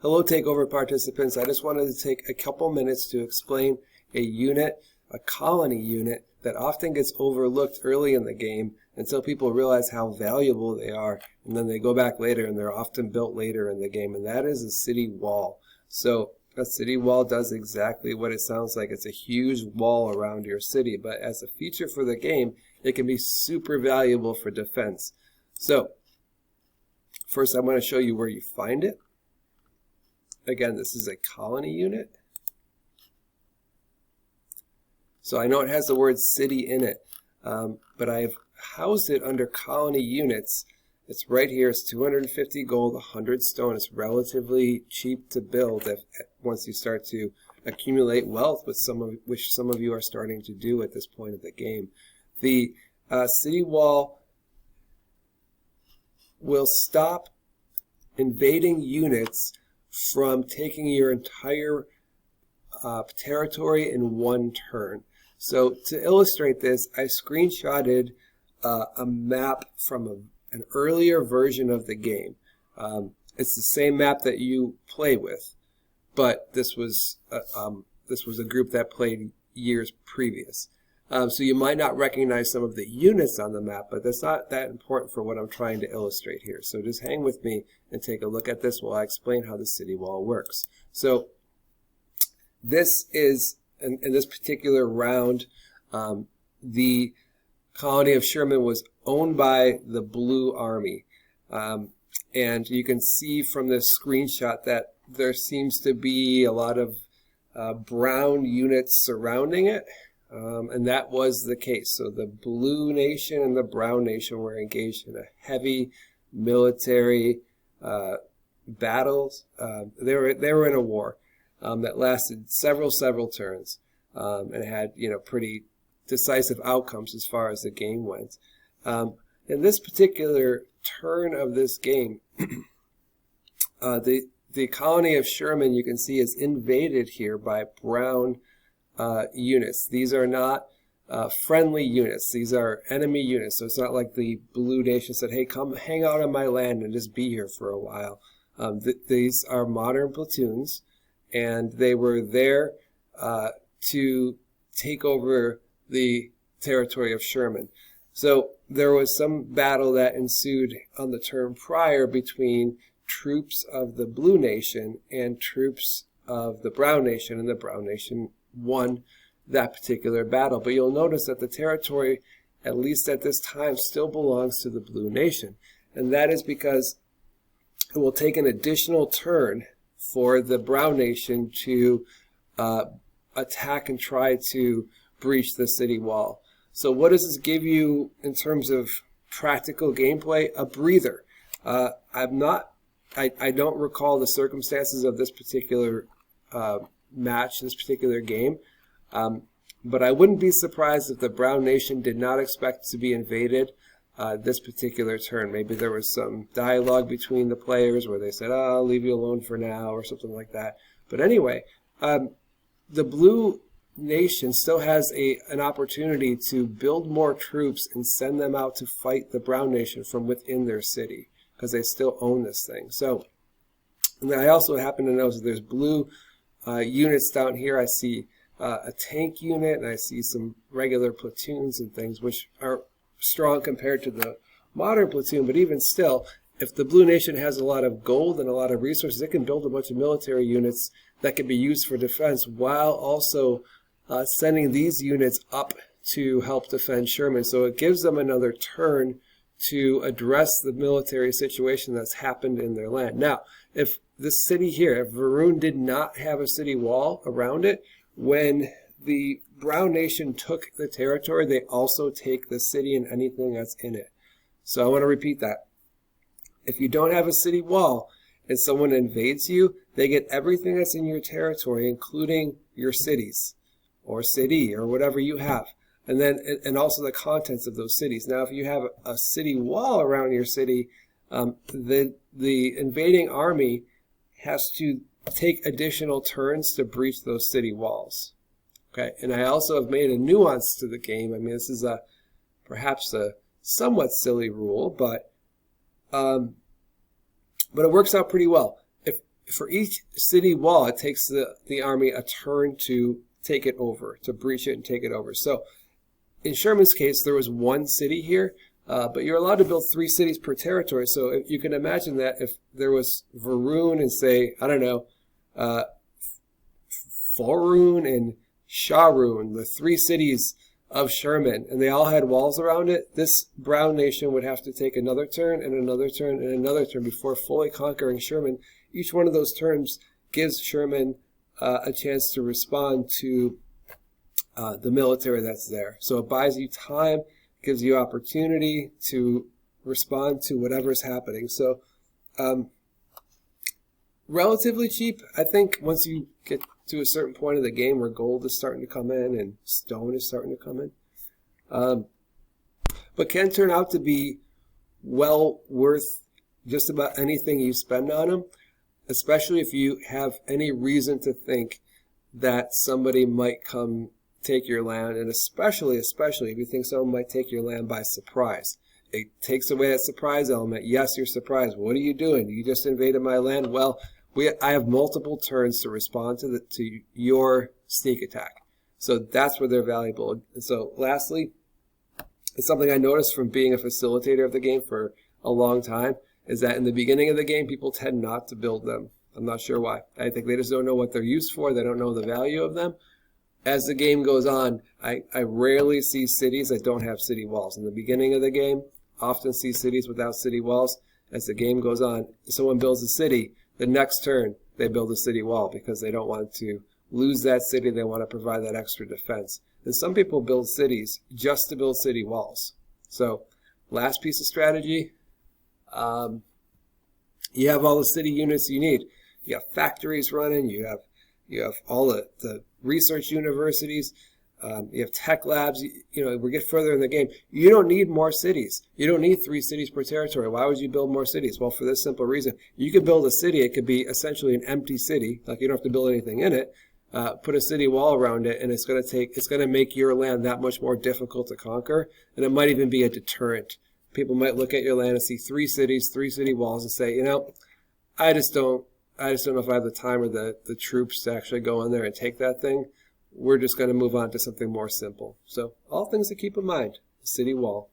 Hello, Takeover participants. I just wanted to take a couple minutes to explain a unit, a colony unit, that often gets overlooked early in the game until people realize how valuable they are, and then they go back later and they're often built later in the game, and that is a city wall. So a city wall does exactly what it sounds like. It's a huge wall around your city, but as a feature for the game, it can be super valuable for defense. So first I'm going to show you where you find it. Again, this is a colony unit. So I know it has the word city in it, but I've housed it under colony units. It's right here. It's 250 gold, 100 stone. It's relatively cheap to build once you start to accumulate wealth, which some of you are starting to do at this point of the game. The city wall will stop invading units from taking your entire territory in one turn. So to illustrate this, I screenshotted a map from an earlier version of the game. It's the same map that you play with, but this was a group that played years previous. So you might not recognize some of the units on the map, but that's not that important for what I'm trying to illustrate here. So just hang with me and take a look at this while I explain how the city wall works. So this is, in this particular round, the colony of Sherman was owned by the Blue Army. And you can see from this screenshot that there seems to be a lot of brown units surrounding it. And that was the case. So the Blue Nation and the Brown Nation were engaged in a heavy military battles. They were in a war that lasted several turns, and had pretty decisive outcomes as far as the game went. In this particular turn of this game, the colony of Sherman, you can see, is invaded here by brown units. These are not friendly units. These are enemy units. So it's not like the Blue Nation said, hey, come hang out on my land and just be here for a while. These are modern platoons, and they were there to take over the territory of Sherman. So there was some battle that ensued on the turn prior between troops of the Blue Nation and troops of the Brown Nation, and the Brown Nation won that particular battle. But you'll notice that the territory, at least at this time, still belongs to the Blue Nation. And that is because it will take an additional turn for the Brown Nation to attack and try to breach the city wall. So what does this give you in terms of practical gameplay? A breather. I don't recall the circumstances of this particular match, this particular game, but I wouldn't be surprised if the Brown Nation did not expect to be invaded this particular turn. Maybe there was some dialogue between the players where they said, oh, I'll leave you alone for now, or something like that. But anyway, the Blue Nation still has an opportunity to build more troops and send them out to fight the Brown Nation from within their city, because they still own this thing. So, and I also happen to notice that there's blue units down here. I see a tank unit, and I see some regular platoons and things, which are strong compared to the modern platoon. But even still, if the Blue Nation has a lot of gold and a lot of resources, it can build a bunch of military units that can be used for defense, while also sending these units up to help defend Sherman. So it gives them another turn to address the military situation that's happened in their land. Now, if this city here, if Varun did not have a city wall around it, when the Brown Nation took the territory, they also take the city and anything that's in it. So I want to repeat that. If you don't have a city wall and someone invades you, they get everything that's in your territory, including your cities or city or whatever you have. And also the contents of those cities. Now, if you have a city wall around your city, the invading army has to take additional turns to breach those city walls. Okay, and I also have made a nuance to the game. I mean, this is perhaps a somewhat silly rule, but it works out pretty well. for each city wall, it takes the army a turn to take it over, to breach it and take it over. So in Sherman's case, there was one city here, but you're allowed to build 3 cities per territory. So if you can imagine that if there was Varun and say, I don't know, Faroon and Sharoon, the 3 cities of Sherman, and they all had walls around it, this Brown nation would have to take another turn and another turn and another turn before fully conquering Sherman. Each one of those turns gives Sherman a chance to respond to the military that's there. So it buys you time, gives you opportunity to respond to whatever's happening. So relatively cheap. I think once you get to a certain point of the game where gold is starting to come in and stone is starting to come in. But can turn out to be well worth just about anything you spend on them, especially if you have any reason to think that somebody might come take your land, and especially if you think someone might take your land by surprise. It takes away that surprise element. Yes, you're surprised. What are you doing? You just invaded my land. Well, I have multiple turns to respond to your sneak attack. So that's where they're valuable. And so lastly, it's something I noticed from being a facilitator of the game for a long time, is that in the beginning of the game, people tend not to build them. I'm not sure why. I think they just don't know what they're used for. They don't know the value of them. As the game goes on, I rarely see cities that don't have city walls. In the beginning of the game, often see cities without city walls. As the game goes on, if someone builds a city, the next turn they build a city wall because they don't want to lose that city. They want to provide that extra defense. And some people build cities just to build city walls. So last piece of strategy, you have all the city units you need. You have factories running. You have all the research universities. You have tech labs. We get further in the game. You don't need more cities. You don't need 3 cities per territory. Why would you build more cities? Well, for this simple reason. You could build a city. It could be essentially an empty city. Like you don't have to build anything in it. Put a city wall around it, and it's going to make your land that much more difficult to conquer, and it might even be a deterrent. People might look at your land and see 3 cities, 3 city walls, and say, I just don't know if I have the time or the troops to actually go in there and take that thing. We're just going to move on to something more simple. So all things to keep in mind. City wall.